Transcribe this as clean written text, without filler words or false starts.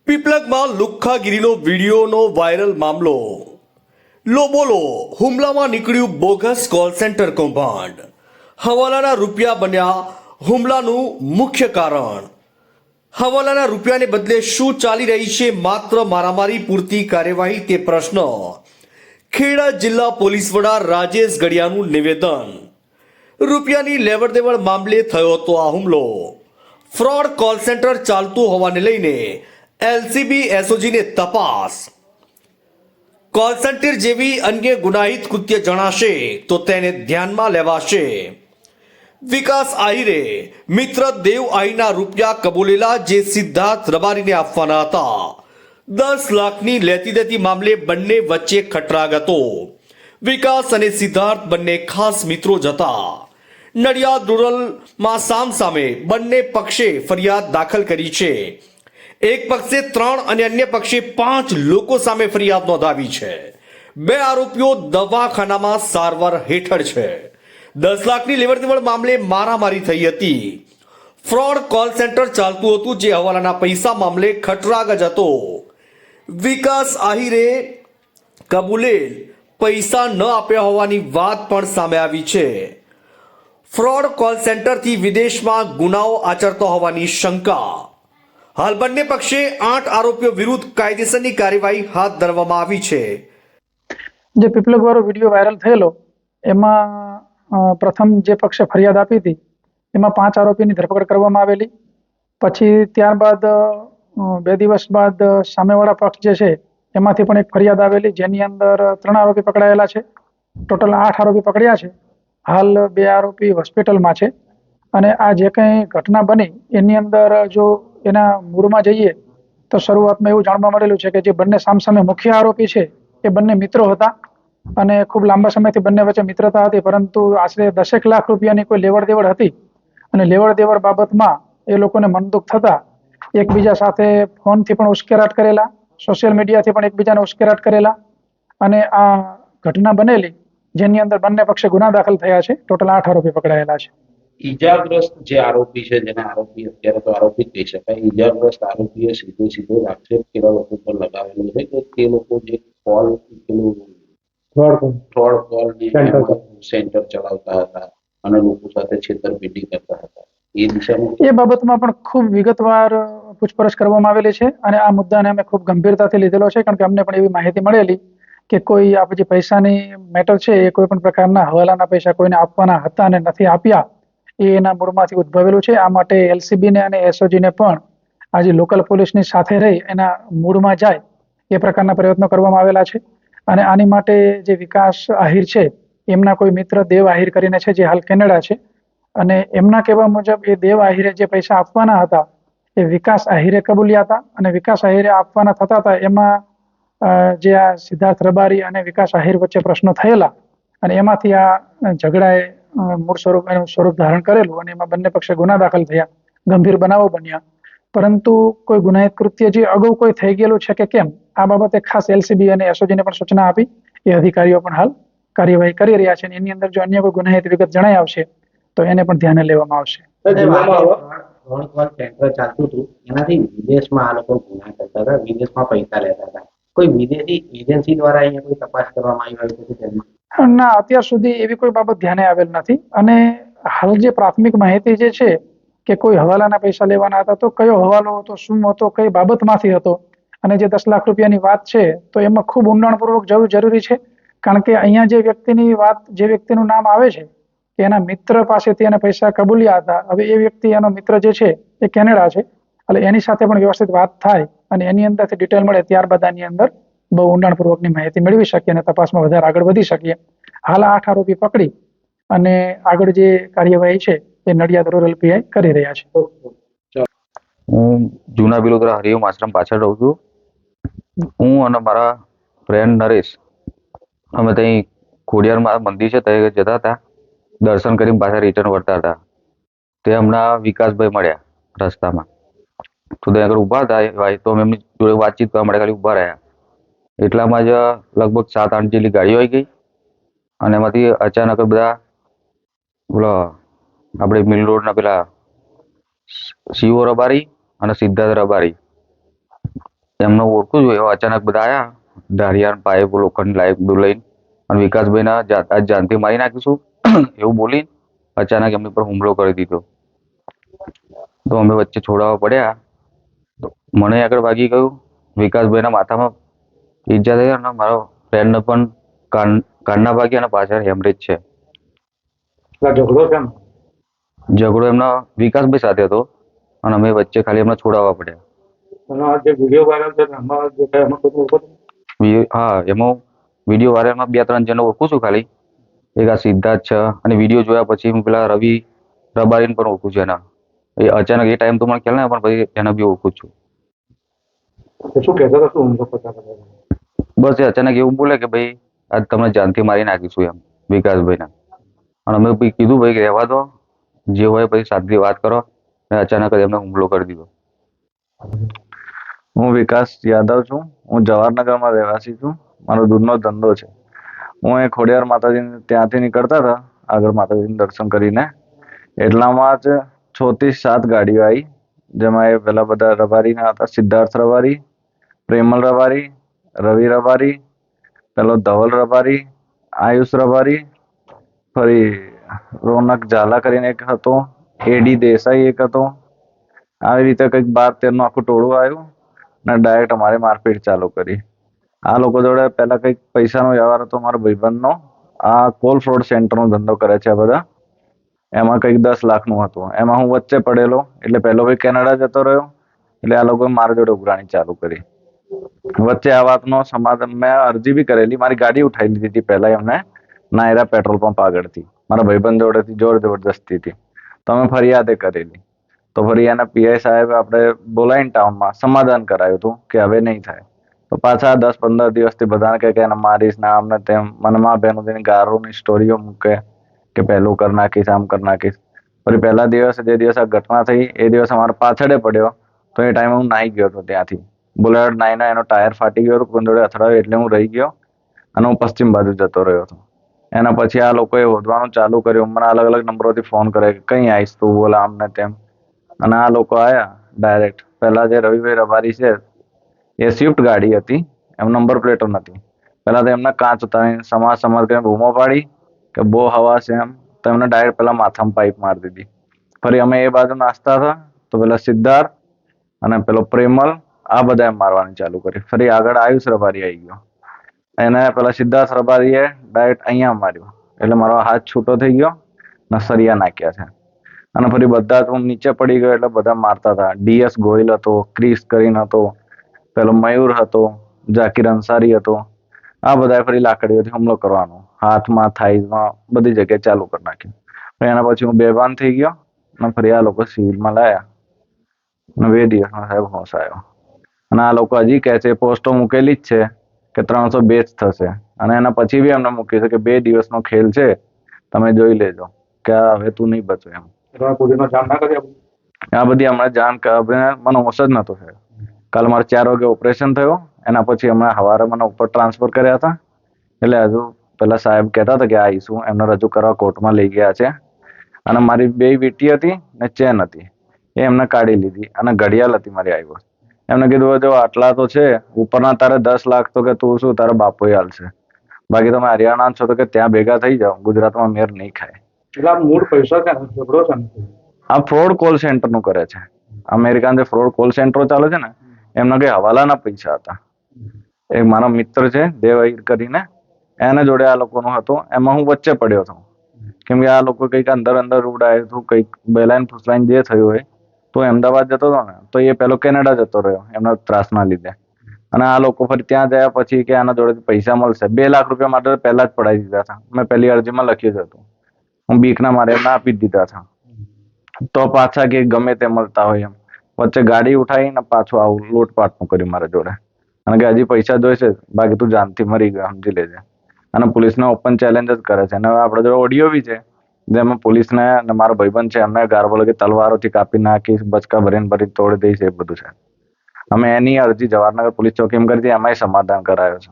પીપલગમાં લુખ્ખાગીરીનો વિડીયોનો viral મામલો. લો બોલો, હુમલામાં નીકળ્યું બોગસ કોલ સેન્ટર કૌભાંડ. હવાલાના રૂપિયા બન્યા હુમલાનું મુખ્ય કારણ. હવાલાના રૂપિયાને બદલે શું ચાલી રહી છે માત્ર મારામારી પૂરતી કાર્યવાહી તે પ્રશ્ન. ખેડા જિલ્લા પોલીસ વડા રાજેશ ગડિયાનું નિવેદન. રૂપિયાની લેવડ દેવડ મામલે થયો હતો આ હુમલો. ફ્રોડ કોલ સેન્ટર ચાલતું હોવાને લઈને એલસીબી એસઓજીને તપાસ. કોલ સેન્ટર જેવી અન્ય ગુનાહિત કૃત્ય જણાશે તો તેને ધ્યાનમાં લેવાશે. વિકાસ આહિરે મિત્ર દેવ આહીના રૂપિયા કબૂલેલા જે સિદ્ધાર્થ રબારીને આપવાના હતા. 10 લાખની લેતી દેતી મામલે બંને વચ્ચે ખટરાગ હતો. વિકાસ અને સિદ્ધાર્થ બંને ખાસ મિત્રો જ હતા. નડિયાદ રૂરલમાં સામસામે બંને પક્ષે ફરિયાદ દાખલ કરી છે. એક પક્ષે 3 અને અન્ય પક્ષે 5 લોકો સામે ફરિયાદ નોંધાવી છે. 2 આરોપીઓ દવાખાનામાં સારવાર હેઠળ છે. 10 લાખની લેવડ દેવડ મામલે મારામારી થઈ હતી. ફ્રોડ કોલ સેન્ટર ચાલતું હતું જે હવાલાના પૈસા મામલે ખટરાગ જ હતો. વિકાસ આહિરે કબૂલેલ પૈસા ન આપ્યા હોવાની વાત પણ સામે આવી છે. ફ્રોડ કોલ સેન્ટરથી વિદેશમાં ગુનાઓ આચરતા હોવાની શંકા. હાલ બંને પક્ષે 8 આરોપીઓ વિરુદ્ધ કાયદેસરની કાર્યવાહી હાથ ધરવામાં આવી છે. જે પીપલગ વાળો વિડીયો વાયરલ થયેલો એમાં પ્રથમ જે પક્ષે ફરિયાદ આપી હતી એમાં 5 આરોપીની ધરપકડ કરવામાં આવેલી. પછી ત્યારબાદ 2 દિવસ બાદ સામેવાળા પક્ષ જે છે એમાંથી પણ એક ફરિયાદ આવેલી જેની અંદર 3 આરોપી પકડાયેલા છે. ટોટલ 8 આરોપી પકડ્યા છે. હાલ 2 આરોપી હોસ્પિટલમાં છે. અને આ જે કંઈ ઘટના બની એની અંદર જો એના મૂળમાં જઈએ તો શરૂઆતમાં એવું જાણવા મળેલું છે કે જે બંને સામસામે મુખ્ય આરોપી છે એ બંને મિત્રો હતા અને ખૂબ લાંબા સમયથી બંને વચ્ચે મિત્રતા હતી, પરંતુ આશરે 10 લાખ રૂપિયાની કોઈ લેવડ દેવડ હતી અને લેવડ દેવડ બાબતમાં એ લોકોને મનદુખ થતા એકબીજા સાથે ફોનથી પણ ઉશ્કેરાટ કરેલા, સોશિયલ મીડિયાથી પણ એકબીજાને ઉશ્કેરાટ કરેલા અને આ ઘટના બનેલી જેની અંદર બંને પક્ષે ગુના દાખલ થયા છે. ટોટલ 8 આરોપી પકડાયેલા છે. ઈજાગ્રસ્ત જે આરોપી છે, જેને આરોપી અત્યારે તો આરોપી જ કહી શકાય, ઈજાગ્રસ્ત આરોપીએ સીધો આક્ષેપ કેવા લોકો પર લગાવેલો છે કે તે લોકો જે કોલ ફ્રોડ કોલ સેન્ટર ચલાવતા હતા અને લોકો સાથે છેતરપિંડી કરતા હતા. એ દિશામાં એ બાબતમાં પણ ખૂબ વિગતવાર પૂછપરછ કરવામાં આવેલી છે અને આ મુદ્દાને અમે ખૂબ ગંભીરતાથી લીધેલો છે, કારણ કે અમને પણ એવી માહિતી મળેલી કે કોઈ આ જે પૈસાની મેટર છે એ કોઈ પણ પ્રકારના હવાલાના પૈસા કોઈને આપવાના હતા અને નથી આપ્યા એ એના મૂળમાંથી ઉદ્ભવેલું છે. આ માટે એલસીબીને અને એસઓજીને પણ આજે લોકલ પોલીસની સાથે રહી એના મૂળમાં જાય એ પ્રકારના પ્રયત્નો કરવામાં આવેલા છે. અને આની માટે જે વિકાસ આહિર છે એમના કોઈ મિત્ર દેવ આહિર કરીને છે જે હાલ કેનેડા છે, અને એમના કહેવા મુજબ એ દેવ આહિરે જે પૈસા આપવાના હતા એ વિકાસ આહિરે કબૂલ્યા હતા અને વિકાસ આહિરે આપવાના થતા હતા એમાં જે આ સિદ્ધાર્થ રબારી અને વિકાસ આહિર વચ્ચે પ્રશ્નો થયેલા અને એમાંથી આ ઝઘડાએ મૂળ સ્વરૂપ ધારણ કરેલું અને એમાં બંને પક્ષે ગુના દાખલ થયા, ગંભીર બનાવો બન્યા. પરંતુ કોઈ ગુનાહિત કૃત્ય જે અગાઉ કોઈ થઈ ગયેલું છે કે કેમ, આ બાબતે ખાસ એલસીબી અને એસઓજીને પણ સૂચના આપી. એ અધિકારીઓ પણ હાલ કાર્યવાહી કરી રહ્યા છે. એની અંદર જો અન્ય કોઈ ગુનાહિત વિગત જણાઈ આવશે તો એને પણ ધ્યાને લેવામાં આવશે. ચાલતું હતું એનાથી વિદેશમાં આ લોકો ગુના કરતા હતા, વિદેશમાં પૈસા લેતા હતા. કોઈ વિદેશી એજન્સી દ્વારા અહીંયા કોઈ તપાસ કરવામાં આવી હોય તો ના, અત્યાર સુધી એવી કોઈ બાબત ધ્યાને આવેલ નથી. અને હાલ જે પ્રાથમિક માહિતી જે છે કે કોઈ હવાલાના પૈસા લેવાના હતા તો કયો હવાલો હતો, શું હતો, કઈ બાબતમાંથી હતો, અને જે 10 લાખ રૂપિયાની વાત છે તો એમાં ખૂબ ઊંડાણપૂર્વક જવું જરૂરી છે. કારણ કે અહીંયા જે વ્યક્તિની વાત, જે વ્યક્તિનું નામ આવે છે કે એના મિત્ર પાસેથી એને પૈસા કબૂલ્યા હતા, હવે એ વ્યક્તિ, એનો મિત્ર જે છે એ કેનેડા છે, એટલે એની સાથે પણ વ્યવસ્થિત વાત થાય અને એની અંદરથી ડિટેલ મળે ત્યારબાદ આની અંદર બહુ ઊંડાણપૂર્વકની માહિતી મેળવી શકીએ અને તપાસમાં વધારે આગળ વધી શકીએ. હાલ 8 આરોપી પકડી અને આગળ જે કાર્યવાહી છે એ નડિયાદ રૂરલ પીઆઈ કરી રહ્યા છે. હું જૂના બિલોદરા હરિઓમ આશ્રમ પાછળ રહું છું. હું અને મારા ફ્રેન્ડ નરેશ અમે ત્યાં ખોડિયારમાં મંદિર છે ત્યાં જતા હતા. દર્શન કરીને પાછા રિટર્ન વળતા હતા. તે હમણાં વિકાસભાઈ મળ્યા રસ્તામાં, તો ત્યાં આગળ ઊભા હતા તો અમે એમની જોડે વાતચીત કરવા માટે ખાલી ઊભા રહ્યા. એટલામાં જ લગભગ 7-8 જેટલી ગાડીઓ આવી ગઈ અને એમાંથી અચાનક બધા બોલો આપણે મિલ રોડના પેલા શિવો રબારી અને સિદ્ધાર્થ રબારી એમને ઓળખું છું. એવા અચાનક બધા આયા, ધારિયા પાઇપ લોખંડ લાઈફ બધું લઈને, અને વિકાસભાઈના આજ જાનથી મારી નાખીશું એવું બોલી અચાનક એમની પર હુમલો કરી દીધો. તો અમે વચ્ચે છોડાવવા પડ્યા. તો મને આગળ વાગી ગયું, વિકાસભાઈના માથામાં ઈજા થઈ અને મારા ફ્રેન્ડને પણ કાનના ભાગે અને પાછળ હેમરેજ છે. ઝઘડો એમના વિકાસભાઈ સાથે હતો અને અમે વચ્ચે ખાલી એમને છોડાવવા પડ્યા. હા, એમાં વિડીયો વાયરલમાં 2-3 જણને ઓળખું છું ખાલી. એક આ સિદ્ધાર્થ છે અને વિડીયો જોયા પછી હું પેલા રવિ રબારીને પણ ઓળખું છું. એના એ અચાનક એ ટાઈમ તો મને ખ્યાલ ના, પણ પછી એને બી ઓળખું છું. બસ એ અચાનક એવું બોલે કે ભાઈ આજ તમને જાનથી મારી નાખીશું એમ, વિકાસભાઈને. અને અમે પછી કીધું ભાઈ કે રહેવા દો, જે હોય પછી શાંતિથી વાત કરો. અને અચાનક જ એમને હુમલો કરી દીધો. હું વિકાસ યાદવ છું. હું જવાહરનગરમાં રહેવાસી છું. મારો દૂધનો ધંધો છે. હું એ ખોડિયાર માતાજી ત્યાંથી નીકળતા હતા આગળ માતાજીના દર્શન કરીને, એટલામાં જ 6 થી 7 ગાડીઓ આવી, જેમાં એ પેલા બધા રબારીના હતા. સિદ્ધાર્થ રબારી, પ્રેમલ રબારી, રવિ રબારી, પેલો ધવલ રબારી, આયુષ રબારી, ફરી રોનક ઝાલા કરીને એક હતો, એડી દેસાઈ એક હતો. આવી રીતે કંઈક 12-13 નું આખું ટોળું આવ્યું અને ડાયરેક્ટ અમારી મારપીટ ચાલુ કરી. આ લોકો જોડે પહેલા કંઈક પૈસાનો વ્યવહાર હતો મારા ભાઈબંધનો. આ કોલ ફ્રોડ સેન્ટરનો ધંધો કરે છે આ બધા. એમાં કંઈક 10 લાખનું હતું. એમાં હું વચ્ચે પડેલો, એટલે પહેલો ભાઈ કેનેડા જતો રહ્યો, એટલે આ લોકોએ મારા જોડે ઉઘરાણી ચાલુ કરી. વચ્ચે આ વાતનો સમાધાન, મેં અરજી બી કરેલી, મારી ગાડી ઉઠાવી લીધી હતી પહેલા એમને નાયરા પેટ્રોલ પંપ આગળથી, મારા ભાઈબંધ જોડેથી જોર જબરદસ્તીથી. તો અમે ફરિયાદે કરેલી. તો ફરી એના પીઆઈ સાહેબ આપણે બોલાવીને ટાઉનમાં સમાધાન કરાયું હતું કે હવે નહીં થાય. તો પાછા 10-15 દિવસથી બધાને કહે કે એને મારીશ ને આમ ને તેમ, મને મા બહેનો તેની ગારોની સ્ટોરીઓ મૂકે કે પહેલું કરી નાખીશ, આમ કરી નાખીશ. ફરી પહેલા દિવસે જે દિવસે આ ઘટના થઈ એ દિવસ અમારે પાછળે પડ્યો, તો એ ટાઈમે હું નાહી ગયો હતો ત્યાંથી. બુલેટ નાહીને એનો ટાયર ફાટી ગયો હતો, કોઈ જોડે અથડાયો એટલે હું રહી ગયો અને હું પશ્ચિમ બાજુ જતો રહ્યો હતો. એના પછી આ લોકોએ હોદવાનું ચાલુ કર્યું. મને અલગ અલગ નંબરોથી ફોન કરે કે કઈ આવીશ તું, બોલ આમ ને તેમ. અને આ લોકો આયા ડાયરેક્ટ. પહેલા જે રવિભાઈ રબારી છે એ સ્વિફ્ટ ગાડી હતી, એમ નંબર પ્લેટો નથી. પહેલા તો એમના કાચ ઉતારીને સમાજ કરીને બૂમો પાડી કે બહુ હવા છે એમ. તો એમને ડાયરેક્ટ પેલા માથામાં પાઇપ મારી દીધી. ફરી અમે એ બાજુ નાસ્તા હતા તો પેલા સિદ્ધાર્થ અને પેલો પ્રેમલ આ બધા મારવાની ચાલુ કરી. ફરી આગળ આયુષ રબારી આવી ગયો, એને પેલા સિદ્ધાર્થ રબારીએ ડાયરેક્ટ અહીંયા માર્યો, એટલે મારો હાથ છૂટો થઈ ગયો ને સરિયા નાખ્યા છે. અને ફરી બધા હું નીચે પડી ગયો એટલે બધા મારતા હતા. ડીએસ ગોહિલ હતો, ક્રિસ કરીને હતો, પેલો મયુર હતો, જાકીર અંસારી હતો. આ બધા ફરી લાકડીઓથી હુમલો કરવાનો, હાથમાં, થાઈઝમાં, બધી જગ્યાએ ચાલુ કરી નાખ્યું. એના પછી હું બેભાન થઈ ગયો અને ફરી આ લોકો સિવિલમાં લાયા અને 2 દિવસમાં સાહેબ હોશ આવ્યો. અને આ લોકો હજી કહે છે, પોસ્ટો મૂકેલી જ છે કે 302 જ થશે. અને એના પછી બી એમને મૂકી છે કે 2 દિવસનો ખેલ છે, તમે જોઈ લેજો કે હવે તું નહીં બચો એમ. આ બધી હમણાં જાણ મને હોશ જ નતો થયો. કાલે મારે 4 વાગે ઓપરેશન થયો, એના પછી હમણાં સવારે મને ઉપર ટ્રાન્સફર કર્યા હતા. એટલે હજુ પેલા સાહેબ કહેતા હતા કે આવીશું, એમને રજૂ કરવા કોર્ટમાં લઈ ગયા છે. અને મારી 2 વીંટી હતી ને ચેન હતી, એ એમને કાઢી લીધી. અને ઘડિયાળ હતી મારી આઈવોચ. એમને કીધું જો આટલા તો છે, ઉપરના તારે 10 લાખ તો કે તું શું તારા બાપોએ હાલશે, બાકી તમે હરિયાણા છો તો કે ત્યાં ભેગા થઈ જાઓ, ગુજરાતમાં મેર નહીં ખાય. એટલે આ મૂળ પૈસા છે, આ ફ્રોડ કોલ સેન્ટર નું કરે છે. અમેરિકાના જે ફ્રોડ કોલ સેન્ટરો ચાલે છે ને, એમના કઈ હવાલાના પૈસા હતા. એક મારો મિત્ર છે દેવ અહીર કરીને, એને જોડે આ લોકોનો હતો. એમાં હું વચ્ચે પડ્યો હતો કેમ કે આ લોકો કંઈક અંદર ઉડાયું હતું, કંઈક બેલાઈન ફૂસલાઈન જે થયું હોય. તો અમદાવાદ જતો હતો ને, તો એ પેલો કેનેડા જતો રહ્યો એમના ત્રાસના લીધે. અને આ લોકો ફરી ત્યાં ગયા પછી કે આના જોડે પૈસા મળશે. 2 લાખ રૂપિયા માટે પહેલા જ પડાવી દીધા હતા. મેં પહેલી અરજીમાં લખ્યું જ હતું. હું બીકના મારે એમને આપી જ દીધા હતા. તો પાછા કે ગમે તે મળતા હોય એમ. વચ્ચે ગાડી ઉઠાવીને પાછું આવું લૂંટપાટનું કર્યું મારા જોડે. અને કે હજી પૈસા જોઈશે, બાકી તું જાનથી મરી ગયો, સમજી લેજે. અને પોલીસને ઓપન ચેલેન્જ જ કરે છે. અને આપણા જોડે ઓડિયો બી છે, જેમાં પોલીસને અને મારો ભાઈબંધ છે એમને ગાર બોલે કે તલવારોથી કાપી નાખીશ, બચકા ભરીને તોડી દઈશ, એ બધું છે. અમે એની અરજી જવાહરનગર પોલીસ ચોકી એમ કરી હતી, એમાંય સમાધાન કરાયો છે.